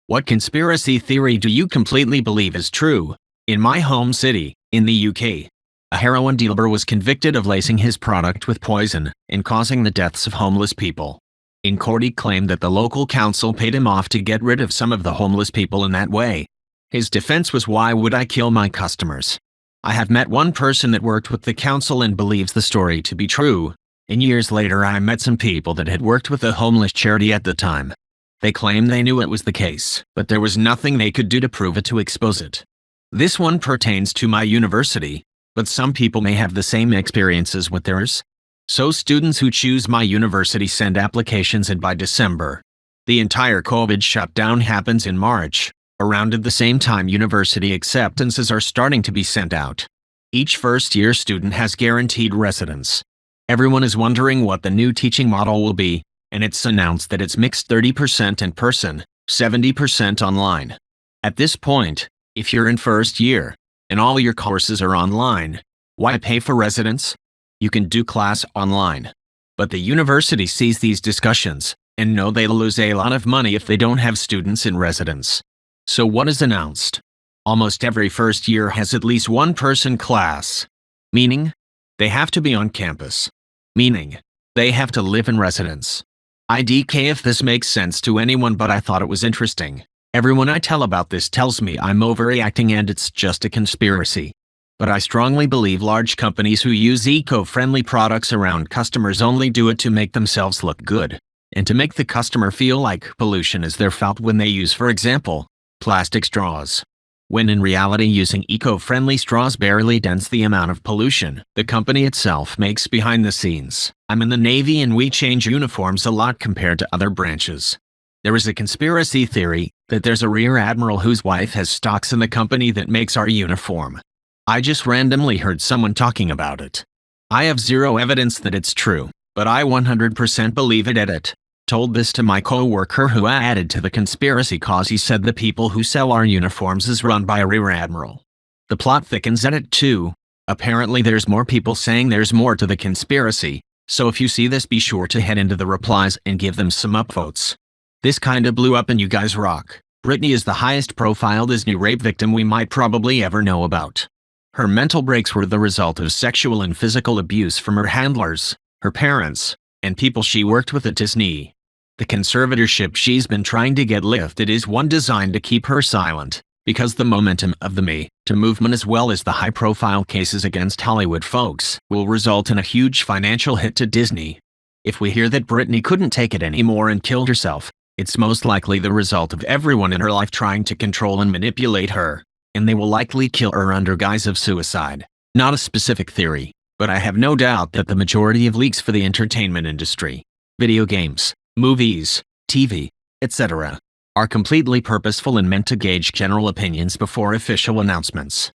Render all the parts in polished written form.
What conspiracy theory do you completely believe is true? In my home city, in the UK, a heroin dealer was convicted of lacing his product with poison and causing the deaths of homeless people. In court, he claimed that the local council paid him off to get rid of some of the homeless people in that way. His defense was, "Why would I kill my customers?" I have met one person that worked with the council and believes the story to be true, and years later I met some people that had worked with a homeless charity at the time. They claimed they knew it was the case, but there was nothing they could do to prove it, to expose it. This one pertains to my university, but some people may have the same experiences with theirs. So students who choose my university send applications, and by December, the entire COVID shutdown happens in March. Around at the same time, university acceptances are starting to be sent out. Each first-year student has guaranteed residence. Everyone is wondering what the new teaching model will be, and it's announced that it's mixed 30% in person, 70% online. At this point, if you're in first year, and all your courses are online, why pay for residence? You can do class online. But the university sees these discussions, and know they'll lose a lot of money if they don't have students in residence. So what is announced? Almost every first year has at least one person class. Meaning, they have to be on campus. Meaning, they have to live in residence. IDK if this makes sense to anyone, but I thought it was interesting. Everyone I tell about this tells me I'm overreacting and it's just a conspiracy. But I strongly believe large companies who use eco-friendly products around customers only do it to make themselves look good, and to make the customer feel like pollution is their fault when they use, for example, plastic straws. When in reality, using eco-friendly straws barely dents the amount of pollution the company itself makes behind the scenes. I'm in the Navy and we change uniforms a lot compared to other branches. There is a conspiracy theory that there's a rear admiral whose wife has stocks in the company that makes our uniform. I just randomly heard someone talking about it. I have zero evidence that it's true, but I 100% believe it. Edit. Told this to my co-worker who added to the conspiracy cause he said the people who sell our uniforms is run by a rear admiral. The plot thickens. Edit 2. Apparently there's more people saying there's more to the conspiracy, so if you see this, be sure to head into the replies and give them some upvotes. This kinda blew up and you guys rock. Britney is the highest profile Disney rape victim we might probably ever know about. Her mental breaks were the result of sexual and physical abuse from her handlers, her parents, and people she worked with at Disney. The conservatorship she's been trying to get lifted is one designed to keep her silent, because the momentum of the Me Too movement, as well as the high-profile cases against Hollywood folks, will result in a huge financial hit to Disney. If we hear that Britney couldn't take it anymore and killed herself, it's most likely the result of everyone in her life trying to control and manipulate her, and they will likely kill her under guise of suicide. Not a specific theory, but I have no doubt that the majority of leaks for the entertainment industry, video games, movies, TV, etc., are completely purposeful and meant to gauge general opinions before official announcements.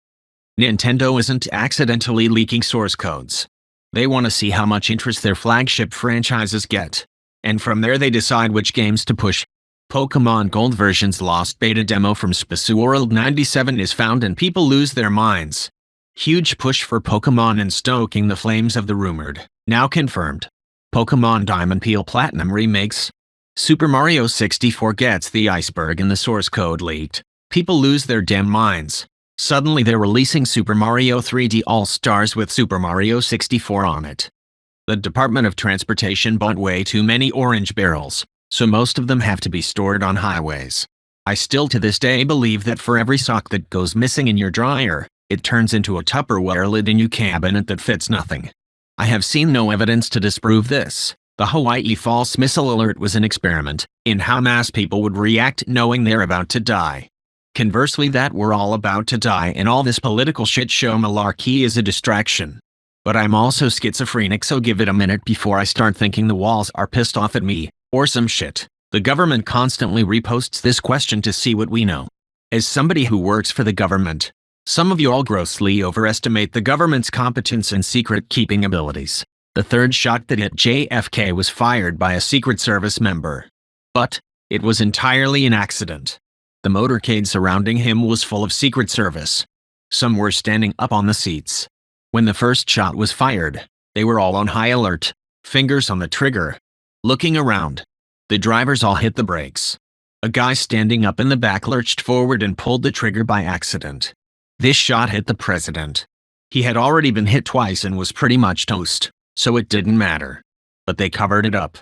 Nintendo isn't accidentally leaking source codes. They want to see how much interest their flagship franchises get, and from there they decide which games to push. Pokemon Gold version's lost beta demo from Spaceworld 97 is found and people lose their minds. Huge push for Pokemon and stoking the flames of the rumored, now confirmed, Pokemon Diamond Peel Platinum remakes. Super Mario 64 gets the iceberg and the source code leaked. People lose their damn minds. Suddenly they're releasing Super Mario 3D All-Stars with Super Mario 64 on it. The Department of Transportation bought way too many orange barrels, so most of them have to be stored on highways. I still to this day believe that for every sock that goes missing in your dryer, it turns into a Tupperware lid in your cabinet that fits nothing. I have seen no evidence to disprove this. The Hawaii false missile alert was an experiment in how mass people would react knowing they're about to die. Conversely, that we're all about to die and all this political shit show malarkey is a distraction. But I'm also schizophrenic, so give it a minute before I start thinking the walls are pissed off at me, or some shit. The government constantly reposts this question to see what we know. As somebody who works for the government, some of you all grossly overestimate the government's competence and secret-keeping abilities. The third shot that hit JFK was fired by a Secret Service member. But it was entirely an accident. The motorcade surrounding him was full of Secret Service. Some were standing up on the seats. When the first shot was fired, they were all on high alert, fingers on the trigger, looking around. The drivers all hit the brakes. A guy standing up in the back lurched forward and pulled the trigger by accident. This shot hit the president. He had already been hit twice and was pretty much toast, so it didn't matter. But they covered it up.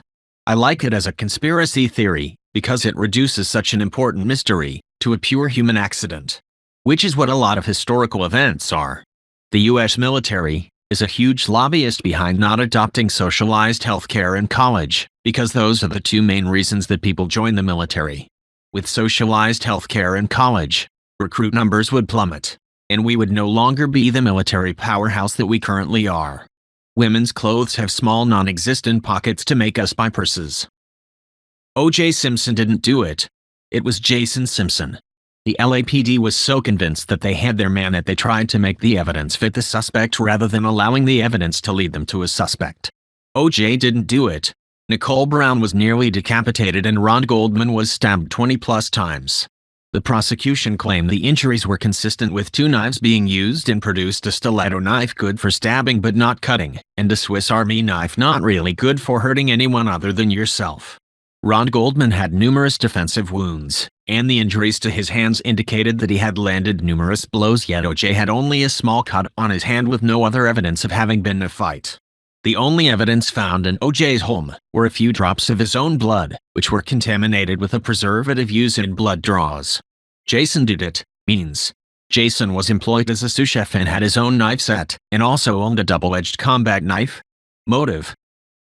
I like it as a conspiracy theory, because it reduces such an important mystery to a pure human accident. Which is what a lot of historical events are. The US military is a huge lobbyist behind not adopting socialized healthcare in college, because those are the two main reasons that people join the military. With socialized healthcare in college, recruit numbers would plummet, and we would no longer be the military powerhouse that we currently are. Women's clothes have small non-existent pockets to make us buy purses. O.J. Simpson didn't do it. It was Jason Simpson. The LAPD was so convinced that they had their man that they tried to make the evidence fit the suspect rather than allowing the evidence to lead them to a suspect. O.J. didn't do it. Nicole Brown was nearly decapitated and Ron Goldman was stabbed 20+ times. The prosecution claimed the injuries were consistent with 2 knives being used and produced a stiletto knife good for stabbing but not cutting, and a Swiss Army knife not really good for hurting anyone other than yourself. Ron Goldman had numerous defensive wounds, and the injuries to his hands indicated that he had landed numerous blows, yet O.J. had only a small cut on his hand with no other evidence of having been in a fight. The only evidence found in O.J.'s home were a few drops of his own blood, which were contaminated with a preservative used in blood draws. Jason did it means Jason was employed as a sous chef and had his own knife set, and also owned a double-edged combat knife. Motive: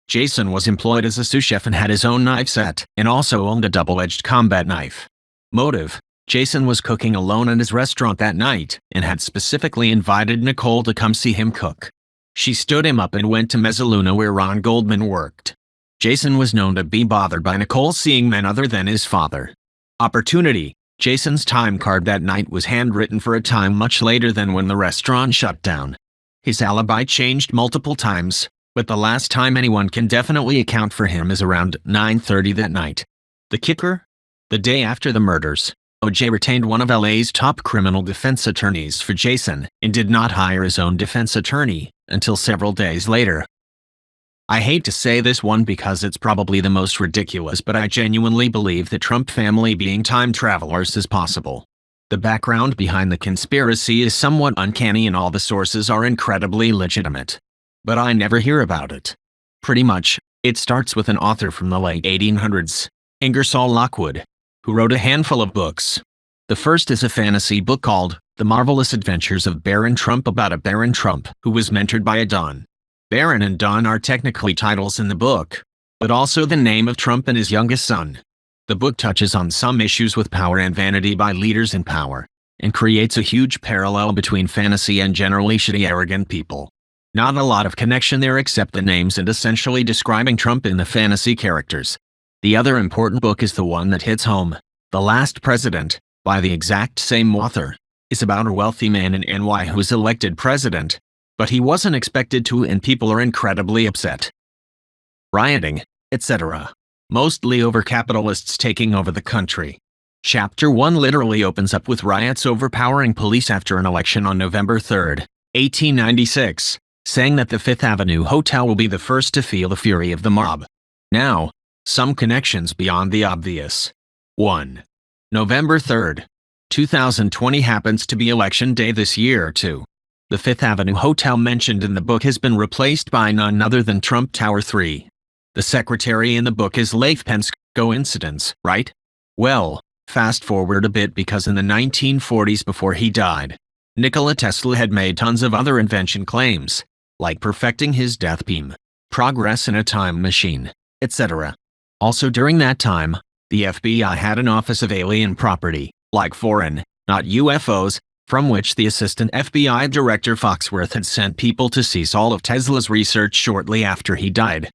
Jason was employed as a sous chef and had his own knife set, and also owned a double-edged combat knife. Motive: Jason was cooking alone in his restaurant that night, and had specifically invited Nicole to come see him cook. She stood him up and went to Mezzaluna where Ron Goldman worked. Jason was known to be bothered by Nicole seeing men other than his father. Opportunity: Jason's time card that night was handwritten for a time much later than when the restaurant shut down. His alibi changed multiple times, but the last time anyone can definitely account for him is around 9:30 that night. The kicker? The day after the murders, O.J. retained one of LA's top criminal defense attorneys for Jason and did not hire his own defense attorney until several days later. I hate to say this one because it's probably the most ridiculous, but I genuinely believe the Trump family being time travelers is possible. The background behind the conspiracy is somewhat uncanny and all the sources are incredibly legitimate. But I never hear about it. Pretty much, it starts with an author from the late 1800s, Ingersoll Lockwood, who wrote a handful of books. The first is a fantasy book called The Marvelous Adventures of Baron Trump, about a Baron Trump who was mentored by a Don. Baron and Don are technically titles in the book, but also the name of Trump and his youngest son. The book touches on some issues with power and vanity by leaders in power, and creates a huge parallel between fantasy and generally shitty arrogant people. Not a lot of connection there except the names and essentially describing Trump in the fantasy characters. The other important book is the one that hits home, The Last President, by the exact same author. It's about a wealthy man in NY who was elected president, but he wasn't expected to and people are incredibly upset. Rioting, etc. Mostly over capitalists taking over the country. Chapter 1 literally opens up with riots overpowering police after an election on November 3, 1896, saying that the Fifth Avenue Hotel will be the first to feel the fury of the mob. Now, some connections beyond the obvious. 1. November 3, 2020 happens to be election day this year, too. The Fifth Avenue Hotel mentioned in the book has been replaced by none other than Trump Tower 3. The secretary in the book is Leif Pence. Coincidence, right? Well, fast forward a bit because in the 1940s before he died, Nikola Tesla had made tons of other invention claims, like perfecting his death beam, progress in a time machine, etc. Also during that time, the FBI had an Office of Alien Property, like foreign, not UFOs, from which the assistant FBI director Foxworth had sent people to seize all of Tesla's research shortly after he died.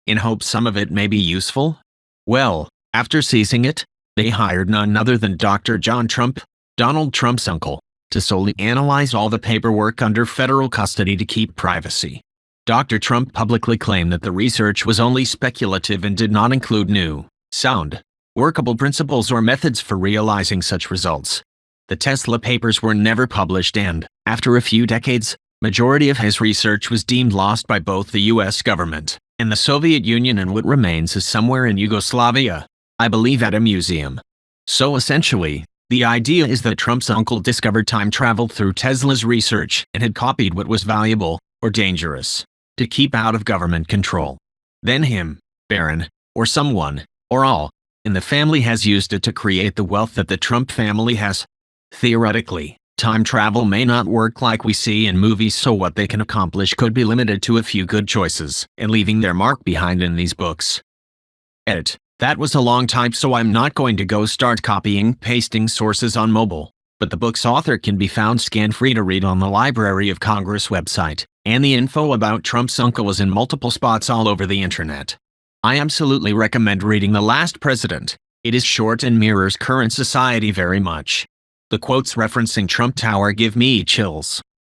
In hopes some of it may be useful? Well, after seizing it, they hired none other than Dr. John Trump, Donald Trump's uncle, to solely analyze all the paperwork under federal custody to keep privacy. Dr. Trump publicly claimed that the research was only speculative and did not include new, sound, workable principles or methods for realizing such results. The Tesla papers were never published and, after a few decades, majority of his research was deemed lost by both the US government and the Soviet Union, and what remains is somewhere in Yugoslavia. I believe at a museum. So essentially, the idea is that Trump's uncle discovered time travel through Tesla's research and had copied what was valuable, or dangerous, to keep out of government control. Then him, Barron, or someone, or all, in the family has used it to create the wealth that the Trump family has. Theoretically, time travel may not work like we see in movies, so what they can accomplish could be limited to a few good choices and leaving their mark behind in these books. Edit. That was a long type, so I'm not going to go start copying, pasting sources on mobile, but the book's author can be found scan-free to read on the Library of Congress website, and the info about Trump's uncle is in multiple spots all over the internet. I absolutely recommend reading The Last President. It is short and mirrors current society very much. The quotes referencing Trump Tower give me chills.